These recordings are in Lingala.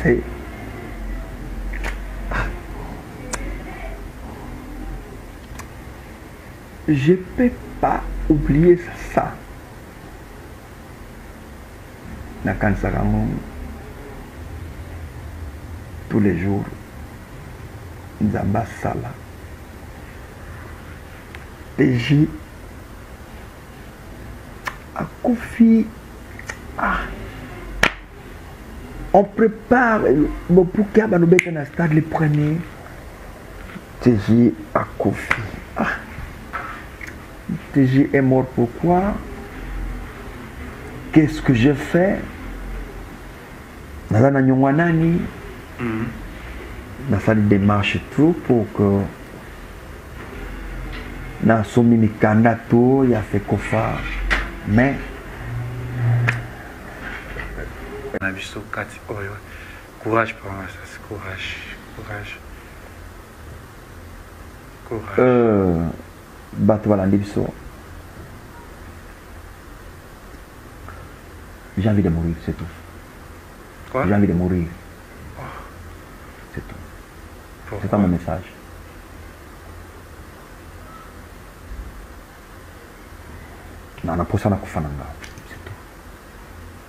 c'est... Je ne peux pas oublier ça. Tous les jours, Nzamba Sala. TJ à Kofi. On prépare pour qu'il y ait un stade le premier. TJ à Kofi. TJ est mort pourquoi? Qu'est-ce que j'ai fait? Dans la Nyongwanani, dans sa démarche tout pour que dans son mimikanda tout, il a fait Kofa. Mais on a vu ce cas. Courage pour moi, ça, courage. J'ai envie de mourir, c'est tout. Quoi? J'ai envie de mourir. C'est tout. C'est ça mon message. Non, on a pour ça, c'est tout.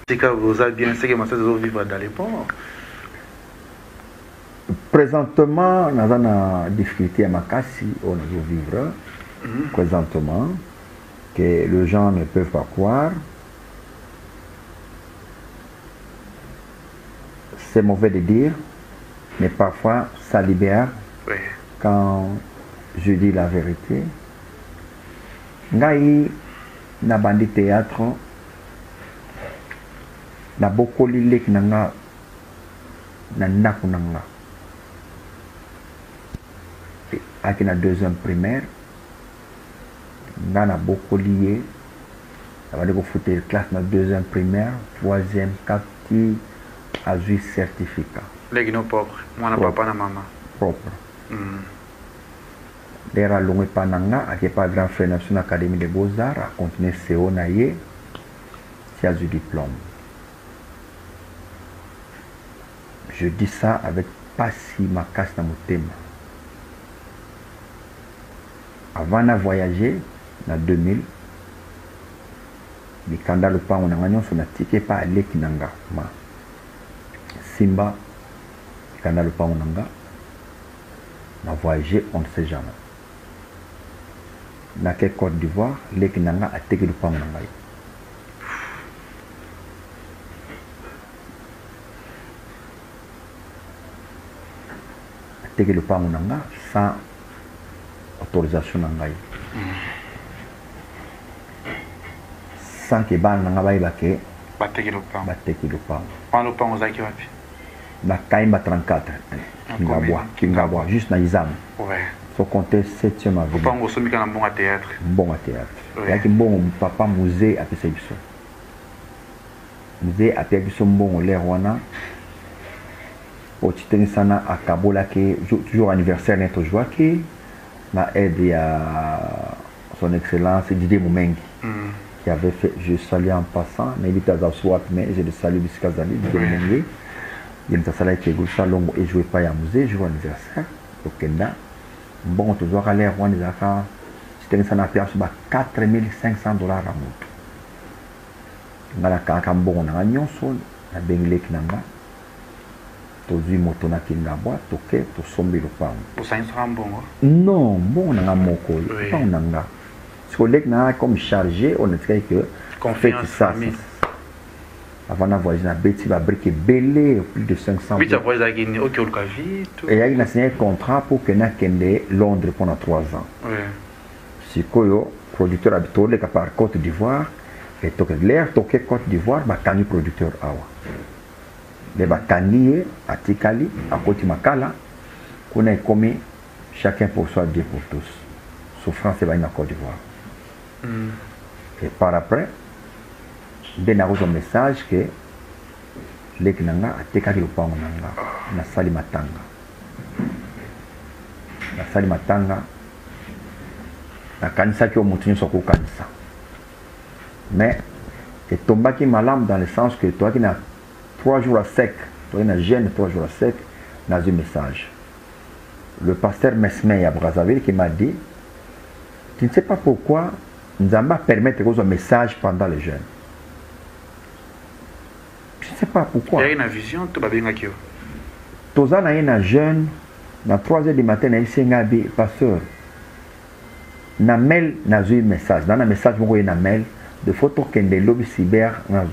C'est que vous avez bien c'est que ma soeur vivre dans les ponts. Présentement, nous avons une difficulté à Makassi, on doit vivre. Présentement, que les gens ne peuvent pas croire. C'est mauvais de dire, mais parfois ça libère quand je dis la vérité. Ngai na bandi théâtre, na beaucoup lilek nanga na naku nanga. Aki na deuxième primaire, nga na beaucoup lié. Ça va dire qu'on foutait classe na deuxième primaire, troisième, quatrième. A eu certificat. Les gens pauvres, moi na papa na maman. Propre. D'ailleurs, l'on est pas nanga, qui est pas grand frère national académie des beaux-arts, a continué CO naïe, qui a eu diplôme. Je dis ça avec passi ma casse dans mon thème. Avant de voyager, en 2000, les candidats le pas on a gagné sur la ticket pas aller kinanga. Simba, Canal Paunanga, n'a voyagé, on ne sait jamais. Dans quelle Côte d'Ivoire, les Kinanga a été le Paunanga. A été le Paunanga sans autorisation Nangaï. Sans que Ban Nanga Baïbake, Bateki le pain. Bateki le Paun. Pan le pain aux Akiwapi. La Kaimba 34, Kingabois, juste dans Izam. Ouais. Faut compter 7e avenue. Faut pas en sommet quand bon à théâtre. Bon à théâtre. Il y a un bon papa musée à Pessébiso. Musée à Pessébiso, bon, l'air wana. Au Titenisana à Kabola, qui toujours anniversaire net au joie, qui m'a aidé à son excellence Didier Moumengi. Qui avait fait, je salue en passant, mais il était à Swat, mais je le salue Biskazali, Didier Moumengi. Il y a un salarié qui est salon et joué pas à musée, je joue anniversaire au Kenya. Bon, tu dois aller à Rwanda, c'était un appel sur 4500 $ à moto. Dans la carte, bon, on a un son, on a bien les kinanga. Tu as vu moto na kingabois, tu as tu sommes le pain. Pour ça, il sera bon. Non, bon, on a un moko, pas on a. Ce collègue n'a comme chargé, on a fait que. Confiance, ça. Avant de voyager, il va briquer belé plus de 500 000. Et il y a signé un contrat pour que nous ayons Londres pendant 3 ans. Si le producteur habituel est par Côte d'Ivoire, et l'air toqué Côte d'Ivoire, il y a producteur. Les bacaniers à Tikali, à Côte Makala, qu'on a commis chacun pour soi, Dieu pour tous. Souffrance est en Côte d'Ivoire. Et par après, il y a un message que les Kinanga a tekaki le pango na sali matanga. Na sali matanga na kanisa qui a monté sur le kanisa. Mais et tombaki malam dans le sens que toi qui n'as 3 jours à sec il y a jeune 3 jours à sec, dans un message. Le pasteur Mesmey à Brazzaville qui m'a dit, tu ne sais pas pourquoi nous allons permettre qu'on ait un message pendant les jeûnes. Je ne sais pas pourquoi. Il y a une vision, tout va bien avec eux. Tous les ans, jeune, à 3 h du matin, il y a un pasteur. Na mail, na un message. Dans un message, vous voyez un mail de photos qui des lobbies cyber, on a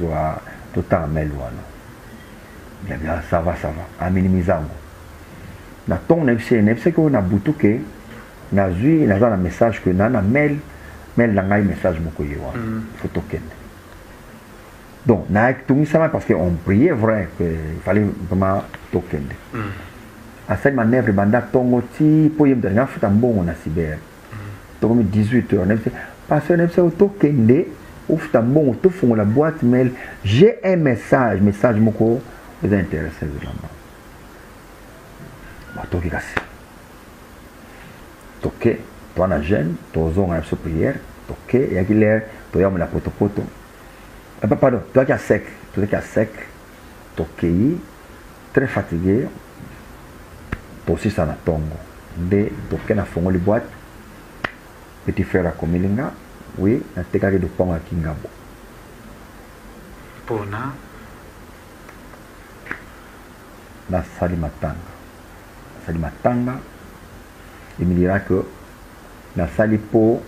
tout le temps un mail. Bien, ça va, à minimiser. Na ton c'est qu'on a boutou que na un message que na un mail na un message beaucoup photo ken. Donc na tout ça parce qu'on priait vrai qu'il fallait vraiment token. À cette manière banda tongo ti po yem dernière fois bon na cyber. Donc 18 h parce que on a token de ouf bon tout fond la boîte mail j'ai un message beaucoup vous intéressé vraiment. Toki kasi. Toke, toi na jeune, toi on a une prière, toke, il y a qui l'air, toi on a la poto. Pardon, toi qui a sec, toke, très fatigué, toi aussi ça na tongo. De toke na fongo li boîte, petit frère à Komilinga, oui, na tekari de pong à Kingabo. Pona. Na Salimatanga. Matanga, il me dira que na salipo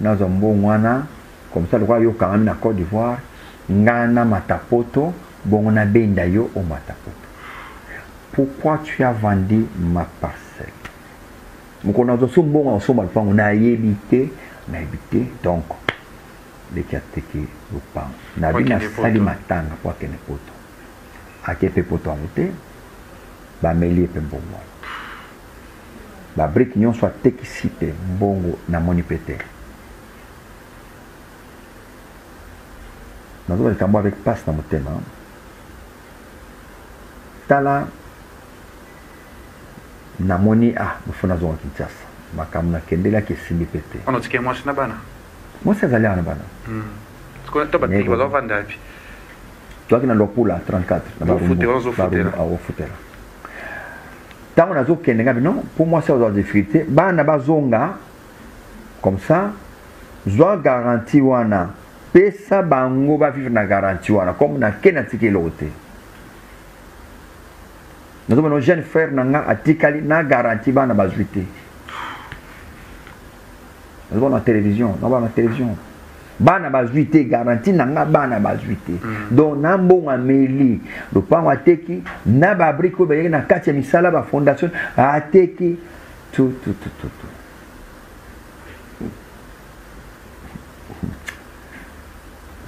na zombo wana comme ça le roi yo quand même na Côte d'Ivoire ngana matapoto bon na benda yo au matapoto. Pourquoi tu as vendu ma parcelle? Mon on a zo bon en somme pas on a habité donc les kateki le pan na bina sali matanga pour que ne poto akepe poto amute ba meli pe bongo. La brique nyon soit tekisite bongo na moni pété. Nous avons le cambo avec passe dans mon thème. Tala na moni nous faisons na zone Kinshasa. Makam na kendela ki simbi pété. On a dit que moi c'est na bana. Moi c'est zali na bana. Parce que tu vas dire va vendre puis. Toi qui na lopula 34 na ba footera. Tant on a dit que non, pour moi c'est aux difficultés. Bah na bazonga comme ça, je dois garantir wana. Pesa bango ba vivre na garantie wana comme na kena tiki lote. Nous avons nos jeunes frères nanga atikali na garantie ba na bazuité. Nous avons la télévision, nous avons la télévision. Bana bazuité garantie nanga bana bazuité. Donc na mbonga meli le pango ateki na ba briko ba na kati ya misala ba fondation ateki tout.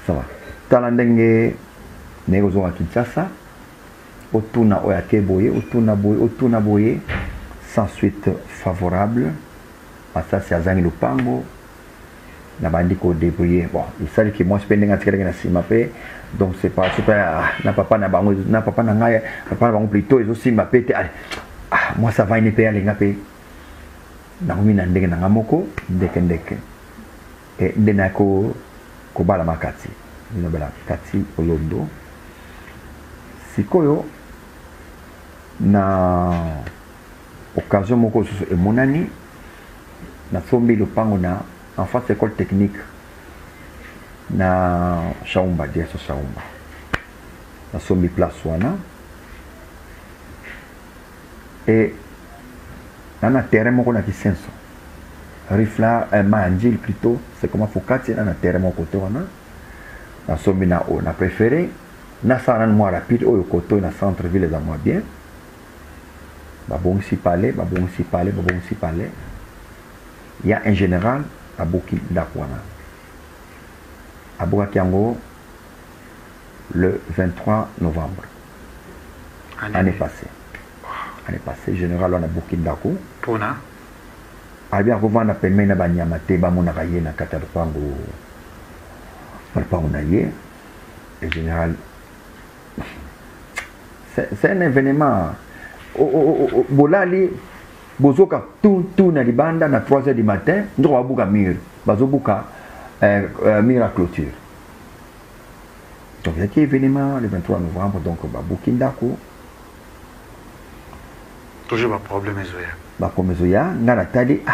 Ça va. Talandenge négozo à Kinshasa. Otuna oyake boye, otuna boye sans suite favorable. À ça c'est azangi le pango. Na bandiko débrouiller bon il s'agit que moi spending atikala na simapé donc c'est pas na papa na bango na papa na ngaya papa na bango plutôt ils aussi mapé moi ça va une payer les ngapé na mina ndenge na ngamoko ndeke et ndenako ko bala makati ino bala kati olondo sikoyo na occasion moko e monani na sombi le pango na en face école technique na Chaumba DSO Chaumba na sombi place wana et na terrain moko na kisenso rifla manjil plutôt c'est comment fokati na terrain moko côté wana na sombi na on a préféré na sana moi rapide au côté na centre ville za moi bien ba bon si parler il y a un général à Boki Dakwana. À Bokakiango, le 23 novembre. Année passée. Général, on a Boki Dako. Pona. A bien revendre la na banyamate, bamonakaye na katalopango. Palpaonaye. Et général. C'est un événement. Bolali. Bozoka tout na libanda na 3 h du matin ndo wabuka mur bazobuka mur à clôture donc il y a qui événement le 23 novembre donc babukindako toujours pas problème ezoya. Ba problème ezoya ngana tali ah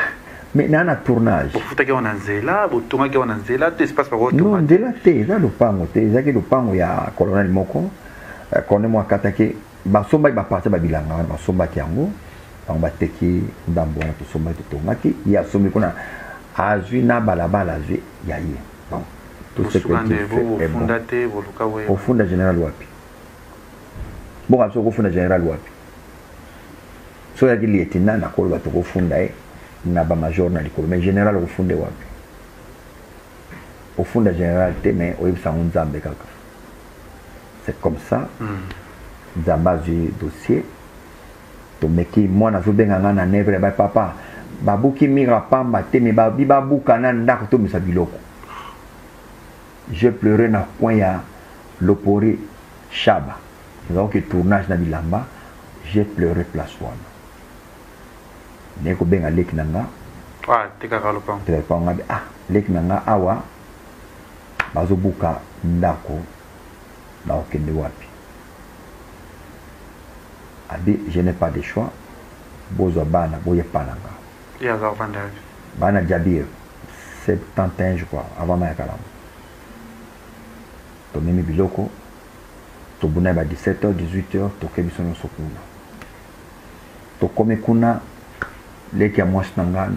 mais nana tournage. Pour futa ke on anzela, bo tonga ke on anzela, tout espace pas auto. Non, de la te, za lupango te, za ke lupango ya colonel moko. Colonel mo akataki ba somba ba parti ba bilanga ba somba ki yango. Ba bateki ndambo na to somba to tongaki ya somi kuna azwi na balabala azwi ya ye. Bon. Tout ce que vous fondate, vous luka we. Au fond général wapi. Bon abso ko funda général wapi. So ya gili etina na ko ba to ko funda na ba major na likolo mais général ko funde wapi. Au fond de général mais au Nzambe kaka. C'est comme ça. Nzamba du dossier. To meki moi na zobenga ngana nevre ba papa. Babuki mira pamba te me ba bibabuka na ndako to misa biloko. Je pleurais na coin ya Lopori Chaba. Donc tournage na bilamba, j'ai pleuré place wana. Neko benga leki nanga. Ah, tekaka lopang. Tekaka ngabe ah, leki nanga awa. Bazobuka ndako na okende wapi. Abi, je n'ai pas de choix. Bozo bana, boye pananga. Il y a Zarvanda. Bana Djabir, 71 je crois, avant ma kalam. To mimi biloko, to buna ba 17h, 18h, to kebiso no sokuna. To kome kuna, leki ya mwasi nanga,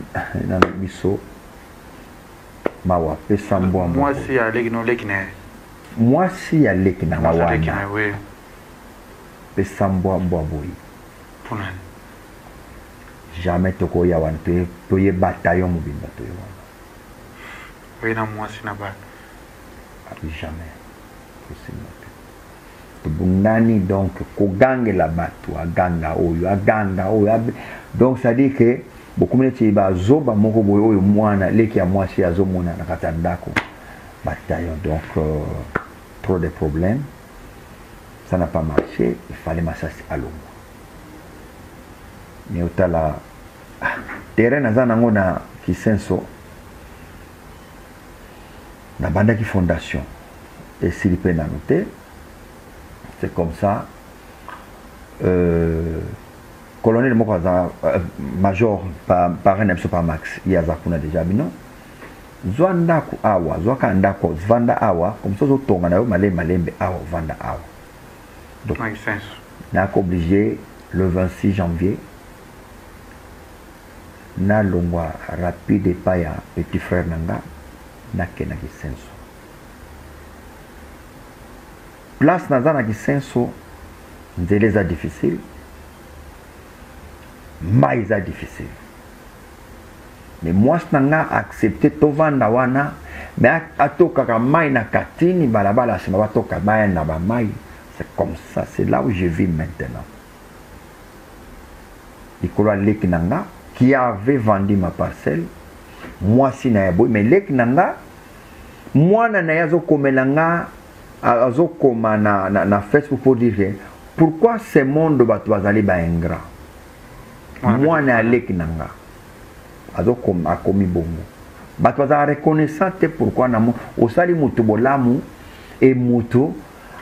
na biso, mawa pesa mbwa mbwa. Moi si ya leki no leki ne. Moi si ya leki na mawana. Leki na we. Pesa mbwa mbwa boyi. Punan. Jamais toko ya wan to ye bataillon mobimba to ye wan. We na moi si na ba. Jamais. Possible. To bundani donc ko gange la batu aganga oyo. Donc ça dit que beaucoup de ba zoba moko boyo oyo mwana leki ya mwasi ya zomona na katandako bataillon donc trop de problèmes, ça n'a pas marché, il fallait m'assasser à l'homme mais otala terrain na zanango na Kisenso na banda ki fondation et silipe na noté c'est comme ça colonel Mokaza, major par un pas max, il y a Zakuna déjà, non? Zwandaku awa, Zwakandako, Zvanda awa, comme ça, Tonga, Malembe awa, Vanda awa. Donc, n'a obligé le 26 janvier, na longwa rapide paya petit frère nanga, na kenaki senso. Place nazana ki senso, nzeleza difficile. Maïza difficile. Mais moi, je n'ai accepté tout vanda wana, mais atoka mai na katini balabala c'est ma toka mai na ba mai. C'est comme ça, c'est là où je vis maintenant. Nicolas Leknanga qui avait vendu ma parcelle, moi si na yabo, mais Leknanga moi na yazo komelanga azo koma na Facebook pour dire pourquoi ce monde batwazali ba ingrat. Moi na leki nanga azo akomi bongo bato za reconnaissant pourquoi na mo osali mutu bolamu et mutu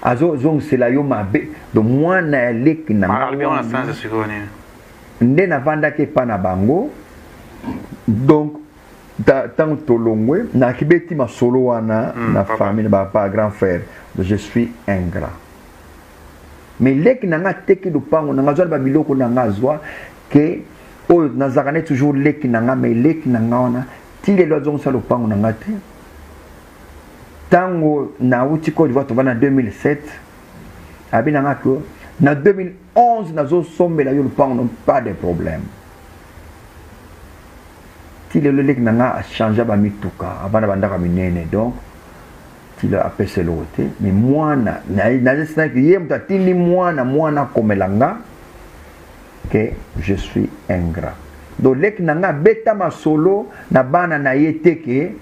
azo zong sela yo mabe do moi na leki nanga nde na vanda ke pa na bango donc tant tolongwe na kibeti ma solo wana na famille ba pa grand frère je suis ingrat mais leki nanga teki do pango nanga zo ba biloko nanga zwa que oh nazakane toujours leki nanga mais leki nanga ona tile lo zongo salo pango nanga te tango na uti ko diva to bana 2007 abi nanga ko na 2011 nazo sombela yo pango non pas de problème tile lo leki nanga a changé ba mituka abana bandaka minene donc tile a pese lote mais moi na sina ki yem ta tini moi na komelanga que je suis ingrat. Donc lek nanga beta ma solo na bana na yeteke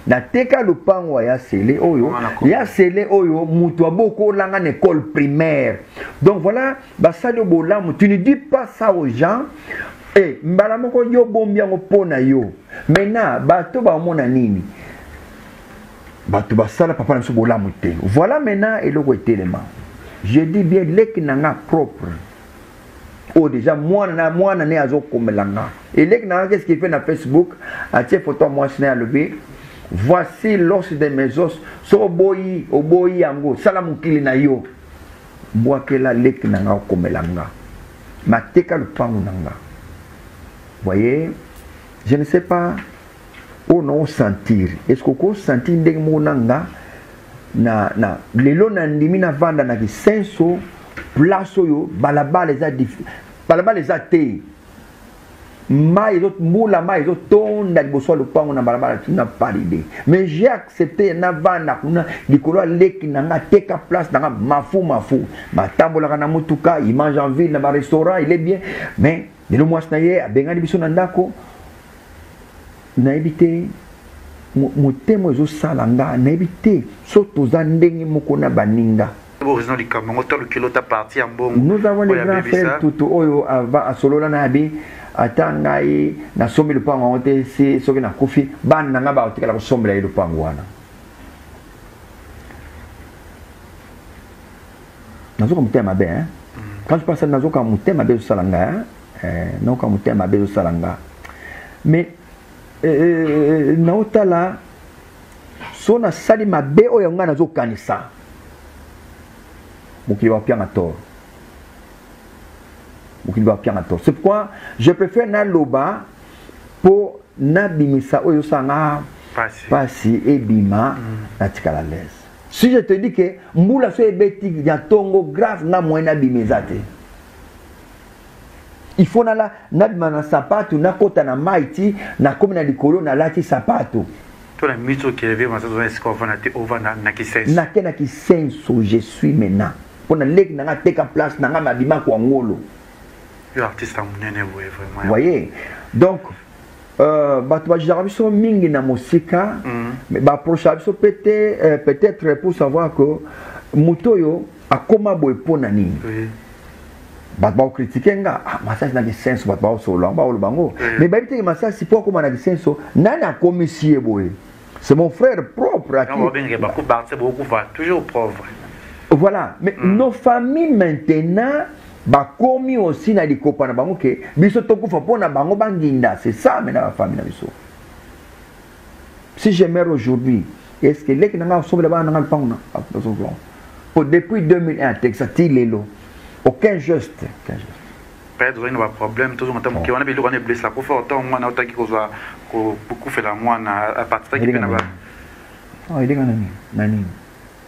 na teka lupango ya sele oyo mutu aboko langa na école primaire. Donc voilà, basali bolamu tu ne dis pas ça aux gens et mbala moko yo bombi yango pona yo. Maintenant bato ba mona nini? Bato basala papa na so bolamu te. Voilà maintenant eloko etelema. Je dis bien lek nanga propre. Oh déjà moi na azo komelanga. Et qu'est-ce qu'il fait dans Facebook? A tia photo moi sina levé. Voici l'os de mes os. So oboyi yango. Salamukili na yo. Moi que la lek nanga komelanga. Mateka le pangu nanga. Voyez, je ne sais pas où non sentir. Est-ce que vous sentir ndenge monanga na lelo na ndimi na vanda na kisenso place oyo balabala eza te ma ezot mbula ma ezot tonda liboso lupango na balabala tina pas d'idée mais j'ai accepté na vanda kuna likolo leki nanga teka place nanga mafu matambola na mutuka il mange en ville na ba restaurant il est bien mais lelo mwasi na ye abengani biso na ndako na ebité motemo ezosala nga na ebité so toza ndenge moko na baninga. Nous avons des grands frères tout oyo à solola na abi atangai na sombi le pango onte si soki na kofi ban na nga ba otikala ko sombela le pango wana nazoka mutema be hein quand je passe nazoka mutema be salanga nazoka mutema be salanga mais naotala so na sali mabe oyo nga nazokanisa c'est pourquoi je préfère na loba pour na bimisa oyo sanga pasi et bima na tikala l'aise. Si je te dis que mbula so ebeti ya tongo grave na moyena bimezate il faut na bima na sapato na kota na maiti na komi na likolo na lati sapato toi la mito qui avait ma saison est-ce qu'on va na kisenso na kisenso je suis maintenant pour na lek na teka place na ma bima ko ngolo l'artiste amunene vraiment. Vous voyez donc bato ba jarabiso mingi na musika mais ba prochabiso peut-être pour savoir que mutoyo akoma boy pona nini bato ba critiquer nga massage na kisenso bato ba solo ba olo bango mais ba biteke massage si pour koma na kisenso nani akomisie boy. C'est mon frère propre à qui... toujours pauvre. Voilà. Mais nos familles maintenant, bah commis aussi na di copains na bango que biso toko fa pona bango banginda. C'est ça maintenant la famille na biso. Si je meurs aujourd'hui, est-ce que les qui n'ont pas sauvé là-bas n'ont pas depuis 2001, Texas, Tilelo, aucun geste. Peut-être qu'il y a un problème, tout le monde a blessé la coupe, autant moi, on a beaucoup fait la moine à partir de là-bas. Ah, il est gagné. Nani.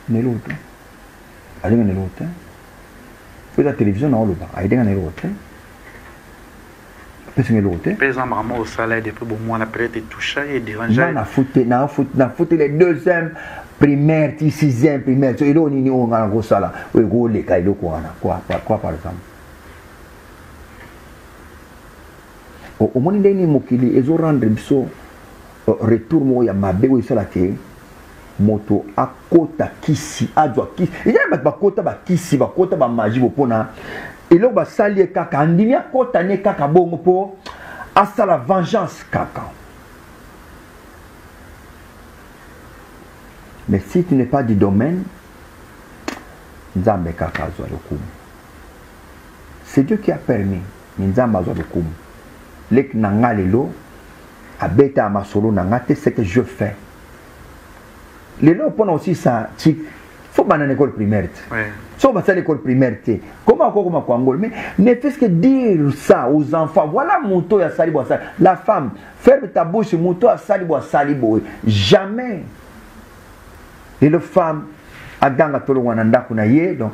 Nelouta. Il est gagné l'autre. Faut la télévision, non, là. Il est gagné l'autre. Parce que l'autre. Par exemple, maman au salaire, depuis bon mois, on a peut-être touché et dérangé. On a foutu les deuxième primaire, sixième primaire. Et là, on a un gros salaire. Oui, gros, les cas, quoi, par exemple? Au moins il y a des mokili et rendre biso retour mo ya mabe o isala ke moto akota kisi adwa kisi il y a ba kota ba kisi ba kota ba magie pona et là ba sali kaka ndimi akota ne kaka bongo po asala vengeance kaka. Mais si tu n'es pas du domaine nzambe kaka azwa lokumu. C'est Dieu qui a permis nzambe azwa lokumu. Lek nanga lelo abeta masolo nanga te ce que je fais lelo pona aussi ça chic faut pas dans l'école primaire faut pas à l'école primaire comment quoi angol mais ne fais que dire ça aux enfants voilà moto ya salibo ça la femme ferme ta bouche moto ya salibo jamais et le femme aganga tolo wana ndako na ye donc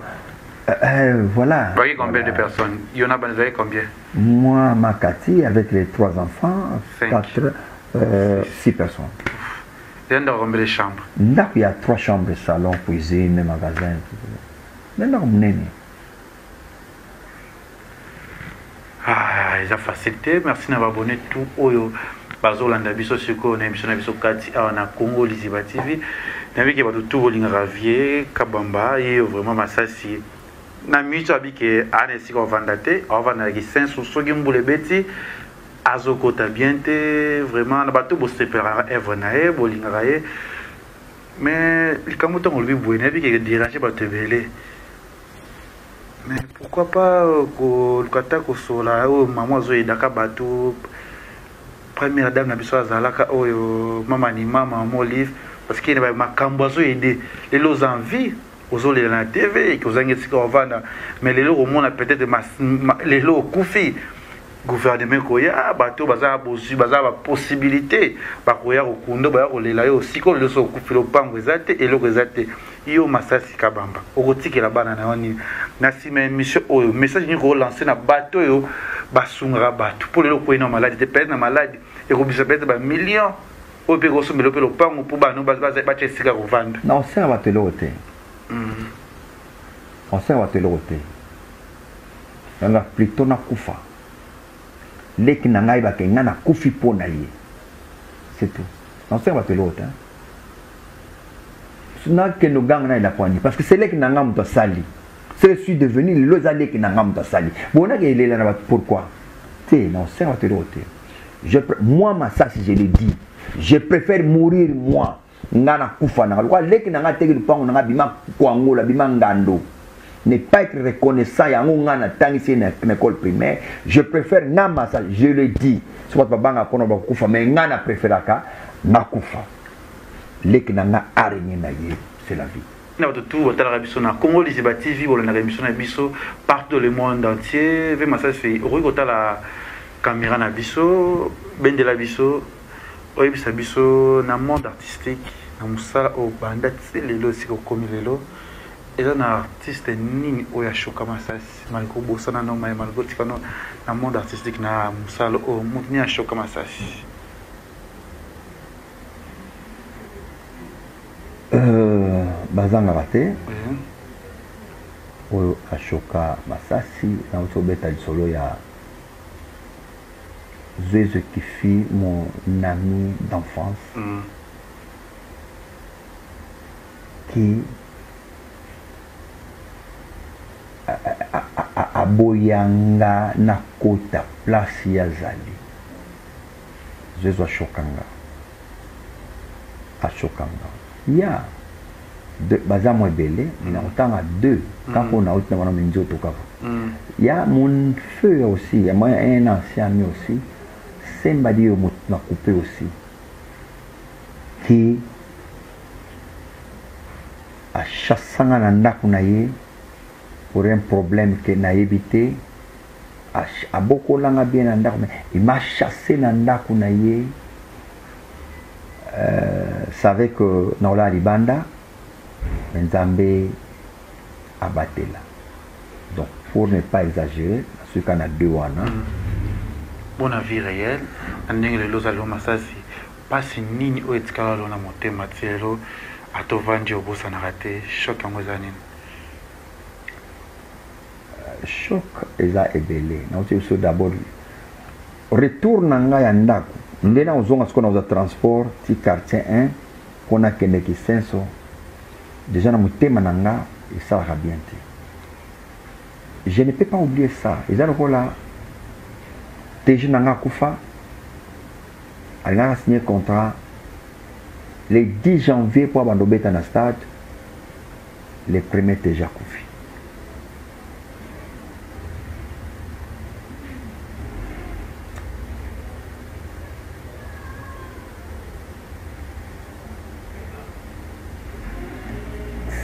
voilà. Vous voyez combien de personnes? Il y en a combien? Moi, Makati, avec les 3 enfants, 6 personnes. Il y a combien de chambres? Il y a 3 chambres, salon, cuisine, magasin. Ah, ils ont facilité. Merci d'avoir abonné tout. Bazolanda biso siko na émission na biso kati na Congo Liziba TV. Na bi ke ba tout bolinga ravier, kabamba et vraiment masasi. Na micho abike ane siko vandate, avana ki senso sogi mbule beti azoko tabiente vraiment na bato bo separa evanae bolinga rae. Mais likamuto ngolbi buene bi ke déranger ba tebele. Mais pourquoi pas le kata kosola o maman zo edaka bateau première dame na biso azalaka oyo mama ni mama Olive parce qu'il y a makambo zo aider les los envie aux les na TV que aux angetika ovanda mais les lots au monde peut-être les lots kufi gouvernement koya bateau baza bosu baza ba possibilité ba koya okundo ba kolela yo siko le so kufilo pango ezate et le ezate yo masasi kabamba okotikela bana na wani na sima mission oyo message ni ko lancer na bateau yo basunga bateau pour le ko ina maladie de perdre na maladie et ko bisa perdre ba millions o pe ko so melo pe lo pango pour bano ba chesika ko vendre non c'est va te loter on sait va te loter on a plutôt na kufa leki na ngai ba kenga na kufi pona ye c'est tout on sait va te loter na que nos gangs na ilaponi parce que c'est là que na ngam to sali c'est le suis devenu le zali que na ngam to sali bon na que il est là pourquoi tu non c'est va te loter moi ma ça si je le dis je préfère mourir moi ngana kufa na kwa leki na ngate ki pango na bima kwangola bima ngando ne pas être reconnaissant ya ngana tangisi na école primaire je préfère ngama ça je le dis soit babanga kono ba kufa mais ngana préféraka na kufa leki na nga araignée na ye c'est la vie na tout la biso na Congo Liziba TV wala na émission na biso partout dans le monde entier ve message fait roi la caméra na biso bende la biso oyebisa biso na monde artistique na musala o banda lelo siko komi lelo eza na artiste nini oya shoka masasi maliko bosana no mai maliko tikano na monde artistique na musala o mutni a shoka masasi bazanga raté oyo ashoka masasi na utobeta lisolo ya Zézé qui fut mon ami d'enfance qui aboyanga na kota place ya zali Zézé ashokanga ya de bazamo ebele na otanga deux quand on a autre na minzo to kava ya mon feu aussi ya moi un ancien ami aussi Sembadi m'a coupé aussi qui a chassé na ndako na ye pour un problème que na évité a beaucoup langa bien na ndako mais il m'a chassé na ndako na ye savait que Nola Libanda Nzambe abatela donc pour ne pas exagérer ce qu'on a deux wana bon avis réel ndenge lelo zalo masasi pasi nini o etikala lo na motema tielo atovandi obosa na raté choc yango zanini choc eza ebele na otie so d'abord retour na nga ya ndako ndena ozonga siko na oza transport ti quartier 1 pona kende kisenso déjà na motema na nga esalaka bien te je ne peux pas oublier ça eza lokola TG Nanga Koufa a signé contrat le 10 janvier pour abandonner dans le stade le premier TG Koufi.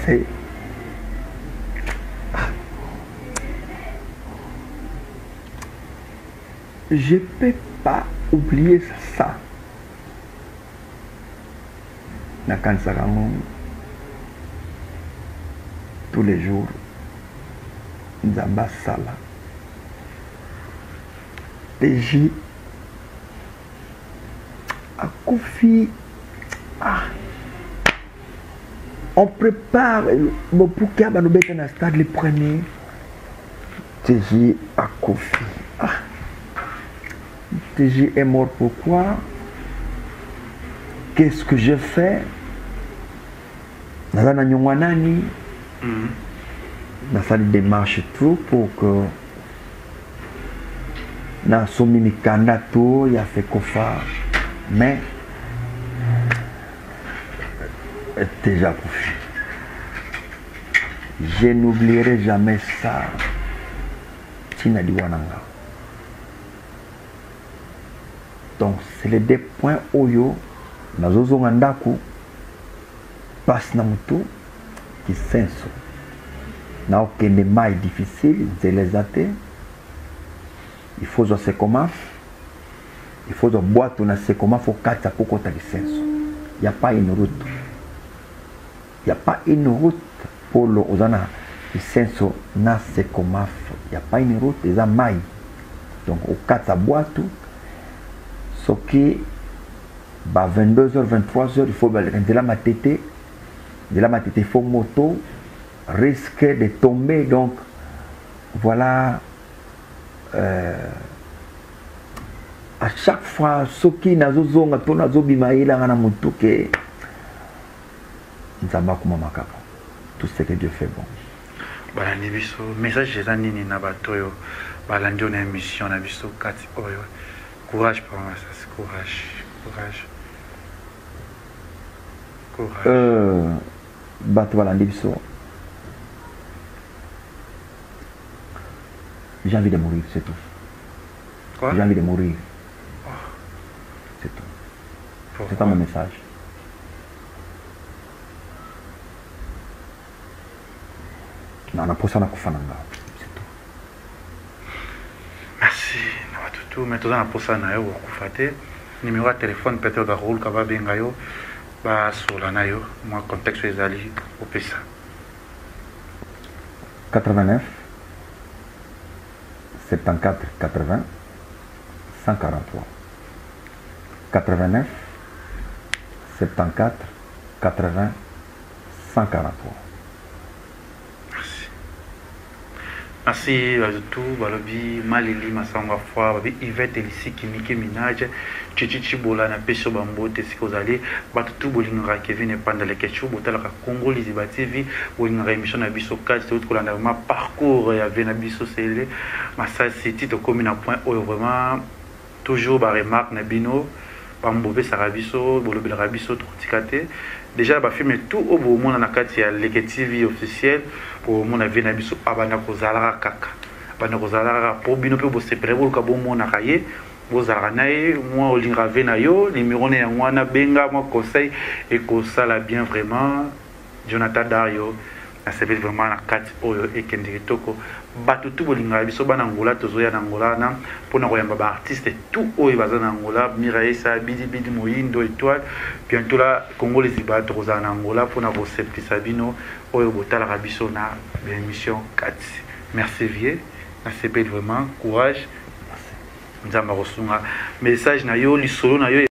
C'est je ne peux pas oublier ça. Tous les jours, Nzamba Sala. TJ à Koufi. On prépare pour qu'il y ait un stade le premier. TJ à Koufi. TJ est mort pourquoi? Qu'est-ce que j'ai fait? Nazana Nyongwanani. Dans cette démarche tout pour que dans son mini-canada tout, il a fait Kofa. Mais déjà Koufi. Je n'oublierai jamais ça. tina liwananga. Donc c'est les deux points oyo nazozo ngandaku passe na mutu qui senso na okende mai difficile zelezate. Il faut se comment il faut boîte on a se comment faut kata poko ta lisenso. Il y a pas une route. Il y a pas une route pour le ozana lisenso na se comment il y a pas une route des mai. Donc au kata boîte ce qui bah 22h 23h il faut de la matete il faut moto risque de tomber donc voilà à chaque fois ce qui nazo zonga to nazo bimaila ngana mutu ke nzamba kuma makako tout ce que Dieu fait bon bala ni biso message eza nini na bato yo bala ndio na émission na biso kati oyo courage pour moi ça courage bato bala ndi biso j'ai envie de mourir, c'est tout. Quoi? J'ai envie de mourir. Oh. C'est tout. Pourquoi? C'est pas mon message. Non, on a posé un kufananga. C'est tout. Merci. Tout maintenant on a posé un ayo kufate. Numéro de téléphone peut-être de roule kaba bengayo. Ba sola nayo. Moi contexte ezali au pesa. 89 74 80 143 89 74 80 143. Merci tout balobi malili masangwa fois babi Yvette Elisiki Miki Minaj Chichichi bola na peso bambote sikozali bato tout bolinga Kevin Panda le kechu botala ka Congo Liziba TV bolinga émission na biso kati tout kolanda ma parcours ya vena biso sele massa city to komina point oyo vraiment toujours ba remarque na bino bambobe sarabiso bolobi la rabiso trotikate déjà ba film tout au beau monde na kati ya Leke TV officiel pour mon avis na biso abana kozala kaka bana kozala pour bino pe bo sepere bo ka bo mona kaye bo zala nae moi olinga vena yo numéro na ngwana benga moi conseil et ko sala bien vraiment Jonathan Dario na sebeli vraiment na kati oyo ekende toko bato tout bolinga biso bana ngola tozoya na ngola na pona koyamba ba artiste tout oyo bazana ngola Miraisa Bidi Moyindo étoile bientôt là Congo Liziba toza na ngola pona bo septisa bino oyo botala biso na émission 4. Merci vie na sebeli vraiment courage nzamba rosunga message na yo lisolo na yo